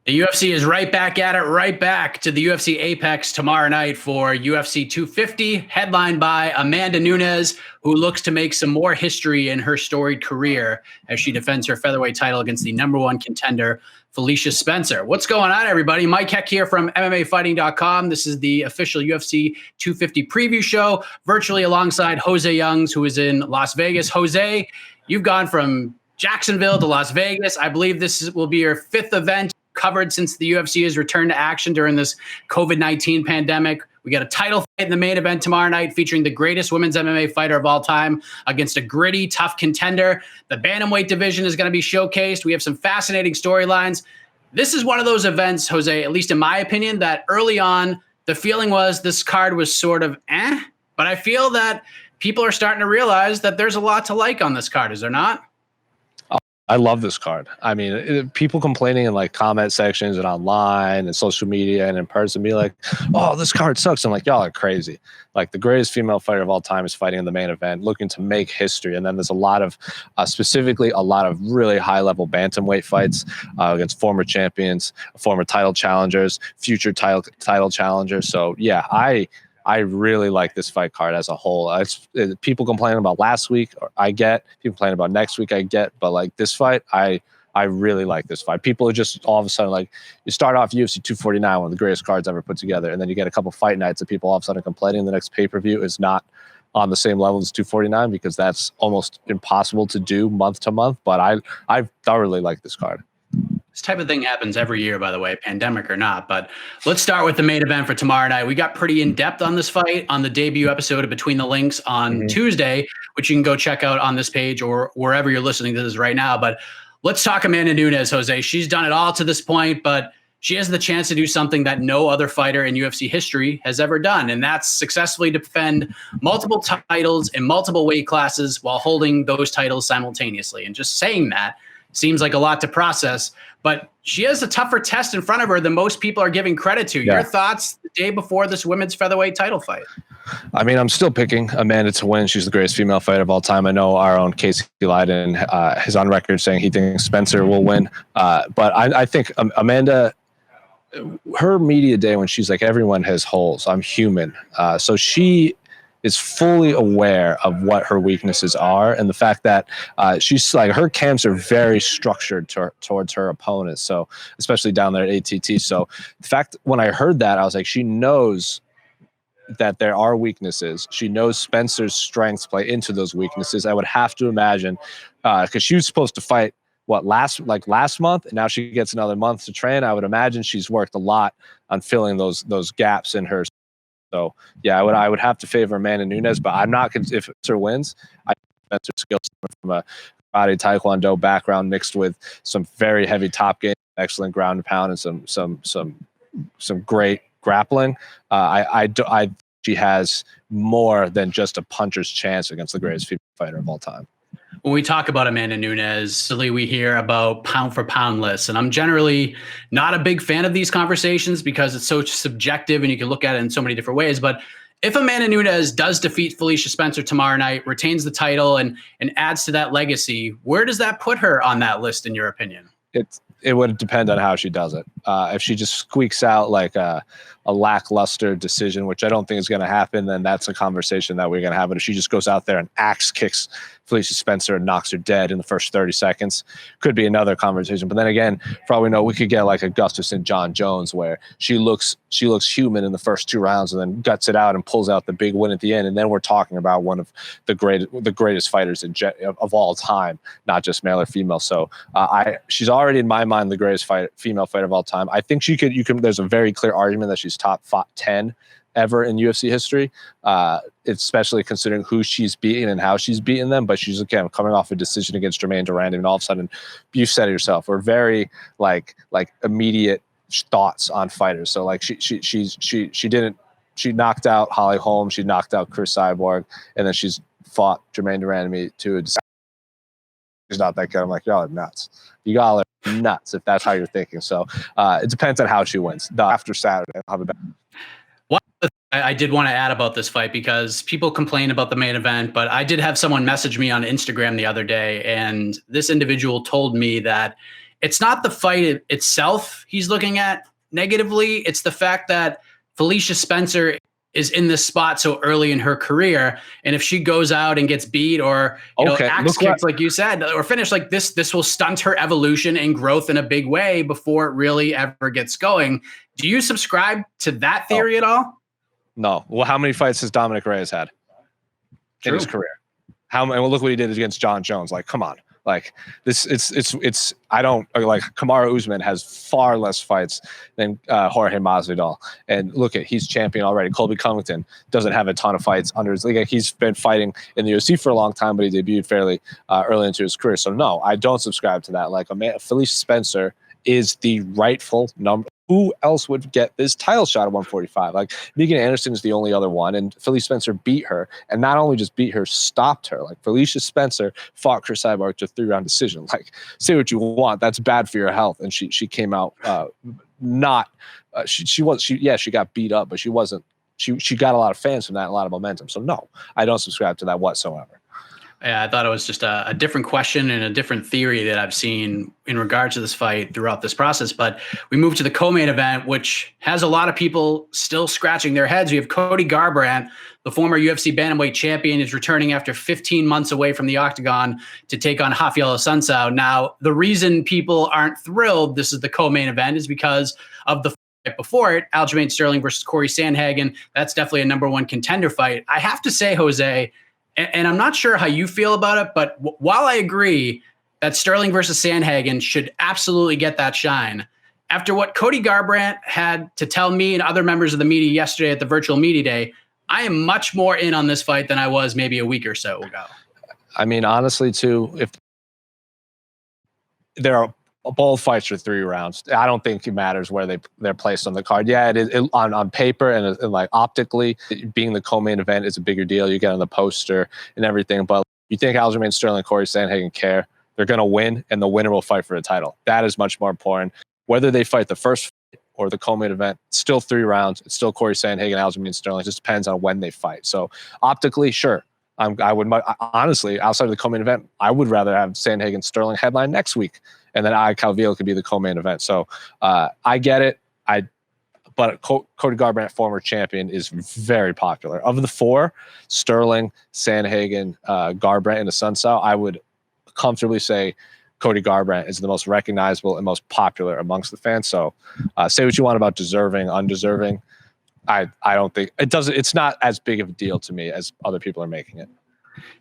The UFC is right back at it, right back to the UFC APEX tomorrow night for UFC 250, headlined by Amanda Nunes, who looks to make some more history in her storied career as she defends her featherweight title against the number one contender, Felicia Spencer. What's going on, everybody? Mike Heck here from MMAfighting.com. This is the official UFC 250 preview show, virtually alongside Jose Youngs, who is in Las Vegas. Jose, you've gone from Jacksonville to Las Vegas. I believe this will be your fifth event covered since the UFC has returned to action during this COVID-19 pandemic. We got a title fight in the main event tomorrow night featuring the greatest women's MMA fighter of all time against a gritty, tough contender. The bantamweight division is going to be showcased. We have some fascinating storylines. This is one of those events, Jose, at least in my opinion, that early on, the feeling was this card was sort of but I feel that people are starting to realize that there's a lot to like on this card, is there not? I love this card. I mean, people complaining in like comment sections and online and social media and in person be like, oh, this card sucks. I'm like, y'all are crazy. Like the greatest female fighter of all time is fighting in the main event, looking to make history. And then there's a lot of, specifically a lot of really high level bantamweight fights against former champions, former title challengers, future title challengers. So yeah, I really like this fight card as a whole. People complaining about last week, I get. People complaining about next week, I get. But like this fight, I really like this fight. People are just all of a sudden like, you start off UFC 249, one of the greatest cards ever put together, and then you get a couple fight nights of people all of a sudden complaining the next pay-per-view is not on the same level as 249 because that's almost impossible to do month to month. But I thoroughly like this card. This type of thing happens every year, by the way, pandemic or not. But let's start with the main event for tomorrow night. We got pretty in-depth on this fight on the debut episode of Between the Links on Tuesday, which you can go check out on this page or wherever you're listening to this right now. But let's talk Amanda Nunes, Jose. She's done it all to this point, but she has the chance to do something that no other fighter in UFC history has ever done, and that's successfully defend multiple titles in multiple weight classes while holding those titles simultaneously. And just saying that seems like a lot to process, but she has a tougher test in front of her than most people are giving credit to. Yeah. Your thoughts the day before this women's featherweight title fight? I mean, I'm still picking Amanda to win. She's the greatest female fighter of all time. I know our own Casey Leiden is on record saying he thinks Spencer will win. But I think Amanda, her media day when she's like, everyone has holes, I'm human. So she is fully aware of what her weaknesses are, and the fact that she's like, her camps are very structured towards her opponents, so especially down there at ATT. So the fact when I heard that, I was like, she knows that there are weaknesses. She knows Spencer's strengths play into those weaknesses. I would have to imagine because she was supposed to fight last month, and now she gets another month to train. I would imagine she's worked a lot on filling those gaps in her. So yeah, I would have to favor Amanda Nunes, but I'm not. If Spencer wins, I think Spencer's skills from a karate taekwondo background mixed with some very heavy top game, excellent ground and pound, and some great grappling. She has more than just a puncher's chance against the greatest female fighter of all time. When we talk about Amanda Nunes, we hear about pound for pound lists, and I'm generally not a big fan of these conversations because it's so subjective and you can look at it in so many different ways. But if Amanda Nunes does defeat Felicia Spencer tomorrow night, retains the title and adds to that legacy, where does that put her on that list in your opinion? It would depend on how she does it. If she just squeaks out like a lackluster decision, which I don't think is going to happen, then that's a conversation that we're going to have. But if she just goes out there and axe kicks Felicia Spencer and knocks her dead in the first 30 seconds, could be another conversation. But then again, for all we know, we could get like a Gustafsson John Jones where she looks human in the first 2 rounds and then guts it out and pulls out the big win at the end. And then we're talking about one of the greatest fighters of all time, not just male or female. So she's already in my mind the greatest female fighter of all time. I think you can. There's a very clear argument that she's top 10 ever in UFC history, especially considering who she's beaten and how she's beaten them. But she's, again, coming off a decision against Germaine Durand, and all of a sudden, you said it yourself, we're very like immediate thoughts on fighters. So like she knocked out Holly Holm, she knocked out Chris Cyborg, and then she's fought Germaine Durand to a decision. She's not that good. I'm like, y'all are nuts. You all are nuts if that's how you're thinking. So it depends on how she wins. After Saturday, I'll have a better. I did want to add about this fight because people complain about the main event, but I did have someone message me on Instagram the other day, and this individual told me that it's not the fight itself he's looking at negatively. It's the fact that Felicia Spencer is in this spot so early in her career. And if she goes out and gets beat or, axe kicked, like you said, or finish like this will stunt her evolution and growth in a big way before it really ever gets going. Do you subscribe to that theory at all? No. Well, how many fights has Dominic Reyes had in his career? And look what he did against John Jones. Like, come on. Like this, it's. I don't like Kamaru Usman has far less fights than Jorge Masvidal, and look at he's champion already. Colby Covington doesn't have a ton of fights under his league. He's been fighting in the UFC for a long time, but he debuted fairly early into his career. So no, I don't subscribe to that. Like Felicia Spencer is the rightful number. Who else would get this title shot at 145? Like Megan Anderson is the only other one, and Felicia Spencer beat her, and not only just beat her, stopped her. Like Felicia Spencer fought Chris Cyborg to a 3-round decision. Like say what you want, that's bad for your health. And she came out she got beat up, but she wasn't. She got a lot of fans from that, and a lot of momentum. So no, I don't subscribe to that whatsoever. Yeah, I thought it was just a different question and a different theory that I've seen in regard to this fight throughout this process. But we move to the co-main event, which has a lot of people still scratching their heads. We have Cody Garbrandt, the former UFC bantamweight champion, is returning after 15 months away from the octagon to take on Rafael Assunção. Now, the reason people aren't thrilled this is the co-main event is because of the fight before it, Aljamain Sterling versus Corey Sandhagen. That's definitely a number one contender fight. I have to say, Jose, and I'm not sure how you feel about it, but while I agree that Sterling versus Sandhagen should absolutely get that shine, after what Cody Garbrandt had to tell me and other members of the media yesterday at the virtual media day, I am much more in on this fight than I was maybe a week or so ago. I mean, honestly, too, if there are both fights are 3 rounds, I don't think it matters where they're placed on the card. Yeah, on paper and like optically, being the co-main event is a bigger deal. You get on the poster and everything, but you think Aljamain Sterling, Corey Sandhagen care? They're going to win, and the winner will fight for a title. That is much more important. Whether they fight the first fight or the co-main event, it's still 3 rounds. It's still Corey Sandhagen, Aljamain Sterling. It just depends on when they fight. So optically, sure. I would honestly, outside of the co-main event, I would rather have Sandhagen Sterling headline next week, and then Calvillo could be the co-main event. So I get it. But Cody Garbrandt, former champion, is very popular. Of the 4, Sterling, Sandhagen, Garbrandt, and Assunção, I would comfortably say Cody Garbrandt is the most recognizable and most popular amongst the fans. So say what you want about deserving, undeserving. I don't think it doesn't. It's not as big of a deal to me as other people are making it.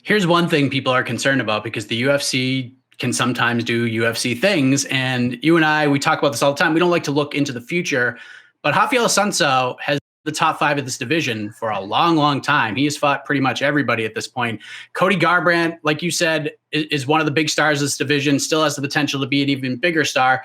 Here's one thing people are concerned about, because the UFC can sometimes do UFC things, and you and I, we talk about this all the time. We don't like to look into the future, but Rafael Assunção has the top 5 of this division for a long, long time. He has fought pretty much everybody at this point. Cody Garbrandt, like you said, is one of the big stars of this division, still has the potential to be an even bigger star.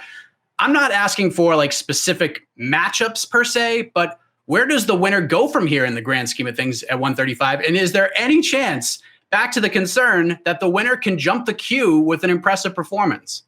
I'm not asking for like specific matchups per se, but where does the winner go from here in the grand scheme of things at 135? And is there any chance, back to the concern, that the winner can jump the queue with an impressive performance?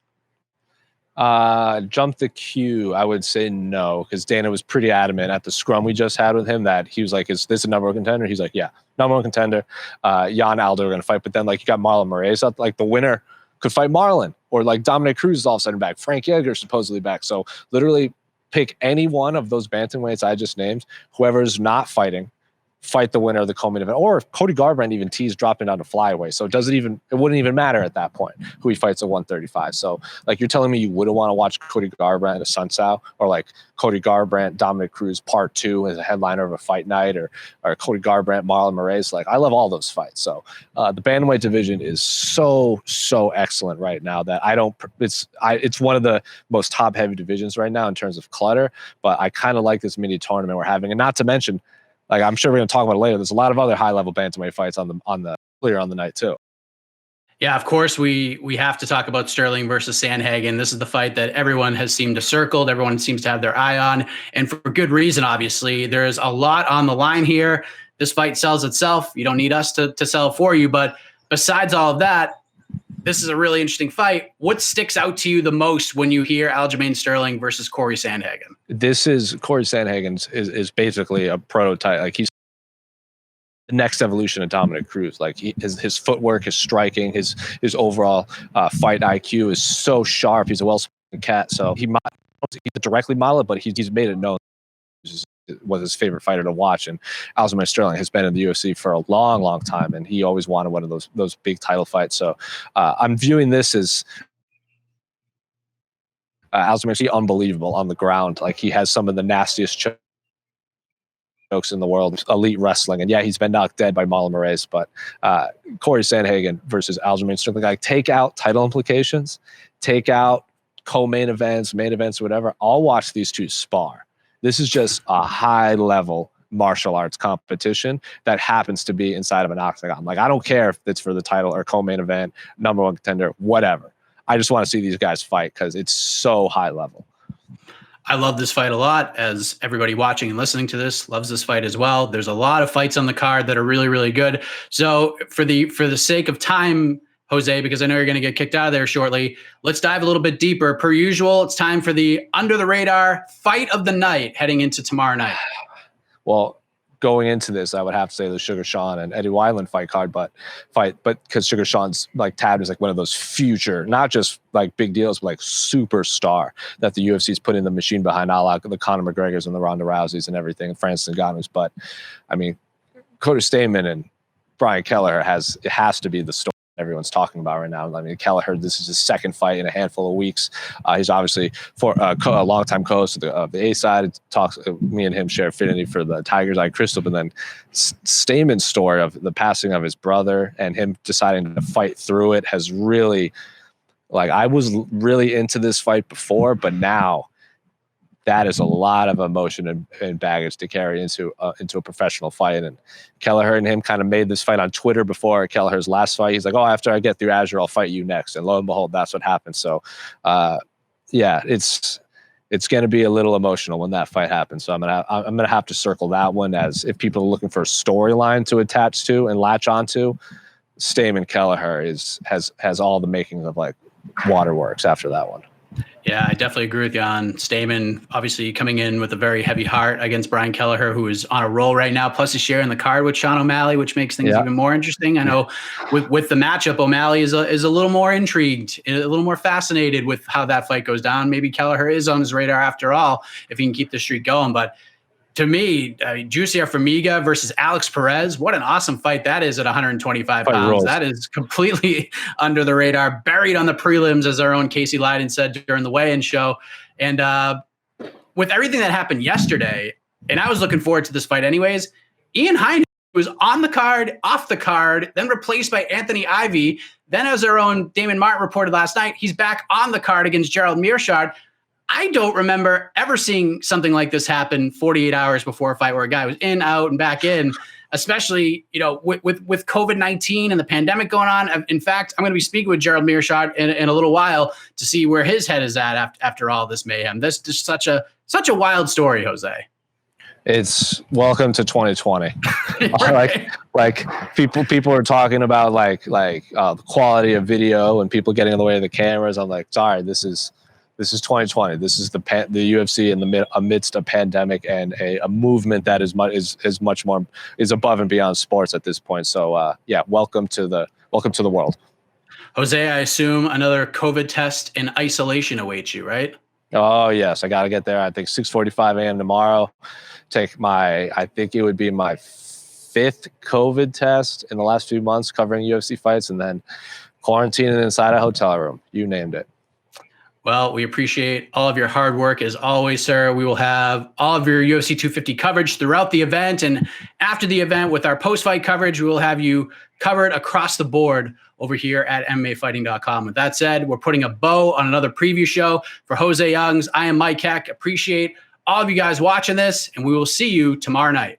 Jump the queue, I would say no, because Dana was pretty adamant at the scrum we just had with him that he was like, is this a number 1 contender? He's like, yeah, number 1 contender. Jan Aldo are going to fight. But then like you got Marlon Moraes up, like the winner could fight Marlon, or like Dominic Cruz is all of a sudden back. Frank Yeager supposedly back. So literally pick any one of those bantamweights I just named. Whoever's not fighting, fight the winner of the co-main event. Or if Cody Garbrandt even teased dropping down to flyweight. So it wouldn't even matter at that point who he fights at 135. So like you're telling me you wouldn't want to watch Cody Garbrandt and Assunção, or like Cody Garbrandt, Dominic Cruz part 2 as a headliner of a fight night, or Cody Garbrandt, Marlon Moraes. Like I love all those fights. So the bantamweight division is so excellent right now that it's one of the most top heavy divisions right now in terms of clutter. But I kind of like this mini tournament we're having, and not to mention, like I'm sure we're going to talk about it later, there's a lot of other high-level bantamweight fights on the earlier on the night too. Yeah, of course we have to talk about Sterling versus Sandhagen. This is the fight that everyone has seemed to circled. Everyone seems to have their eye on, and for good reason. Obviously, there's a lot on the line here. This fight sells itself. You don't need us to sell it for you. But besides all of that, this is a really interesting fight. What sticks out to you the most when you hear Aljamain Sterling versus Corey Sandhagen? This is Corey Sandhagen is basically a prototype. Like he's the next evolution of Dominic Cruz. Like his footwork, his striking, his overall fight IQ is so sharp. He's a cat. So he directly model it, but he's made it known was his favorite fighter to watch. And Aljamain Sterling has been in the UFC for a long, long time, and he always wanted one of those big title fights. So I'm viewing this as Aljamain unbelievable on the ground. Like, he has some of the nastiest jokes in the world, elite wrestling. And yeah, he's been knocked dead by Marlon Moraes, but Corey Sandhagen versus Aljamain Sterling, like, take out title implications, take out co-main events, main events, whatever. I'll watch these two spar. This is just a high level martial arts competition that happens to be inside of an octagon. Like, I don't care if it's for the title or co-main event, number one contender, whatever. I just want to see these guys fight because it's so high level. I love this fight a lot, as everybody watching and listening to this loves this fight as well. There's a lot of fights on the card that are really, really good. So for the sake of time, Jose, because I know you're going to get kicked out of there shortly, let's dive a little bit deeper. Per usual, it's time for the under the radar fight of the night heading into tomorrow night. Well, going into this, I would have to say the Sugar Sean and Eddie Wineland but because Sugar Sean's like tabbed as like one of those future, not just like big deals, but like superstar that the UFC's put in the machine behind, the Conor McGregor's and the Ronda Rouseys and everything, and Francis Ngannou's. But I mean, Cody Stamann and Brian Kelleher has to be the story everyone's talking about right now. I mean, Kelleher, this is his second fight in a handful of weeks. He's obviously a longtime co-host of the A side. Me and him share affinity for the Tiger's Eye Crystal, but then Stamann's story of the passing of his brother and him deciding to fight through it has really, like, I was really into this fight before, but now that is a lot of emotion and baggage to carry into a professional fight. And Kelleher and him kind of made this fight on Twitter before Kelleher's last fight. He's like, "Oh, after I get through Azure, I'll fight you next." And lo and behold, that's what happened. So, yeah, it's going to be a little emotional when that fight happens. So I'm gonna have to circle that one, as if people are looking for a storyline to attach to and latch onto. Stamann Kelleher has all the makings of like waterworks after that one. Yeah, I definitely agree with you on Stamann, obviously coming in with a very heavy heart against Brian Kelleher, who is on a roll right now. Plus, he's sharing the card with Sean O'Malley, which makes things even more interesting. I know with the matchup, O'Malley is a little more intrigued, a little more fascinated with how that fight goes down. Maybe Kelleher is on his radar after all, if he can keep the streak going. But to me, Jussier Formiga versus Alex Perez, what an awesome fight that is at 125 pounds. That is completely under the radar, buried on the prelims, as our own Casey Leiden said during the weigh-in show. And with everything that happened yesterday, and I was looking forward to this fight anyways, Ian Heine was on the card, off the card, then replaced by Anthony Ivy. Then, as our own Damon Martin reported last night, he's back on the card against Gerald Mearshart. I don't remember ever seeing something like this happen 48 hours before a fight, where a guy was in, out, and back in, especially, with COVID-19 and the pandemic going on. In fact, I'm going to be speaking with Gerald Mearshart in a little while to see where his head is at after all this mayhem. That's just such a wild story, Jose. It's welcome to 2020. like people are talking about like the quality of video and people getting in the way of the cameras. I'm like, sorry, this is 2020. This is the UFC in the amidst a pandemic and a movement that is much more above and beyond sports at this point. So yeah, welcome to the world. Jose, I assume another COVID test in isolation awaits you, right? Oh yes, I got to get there. I think 6:45 a.m. tomorrow. I think it would be my 5th COVID test in the last few months covering UFC fights, and then quarantining inside a hotel room. You named it. Well, we appreciate all of your hard work as always, sir. We will have all of your UFC 250 coverage throughout the event. And after the event, with our post-fight coverage, we will have you covered across the board over here at MMAfighting.com. With that said, we're putting a bow on another preview show for Jose Youngs. I am Mike Heck. Appreciate all of you guys watching this, and we will see you tomorrow night.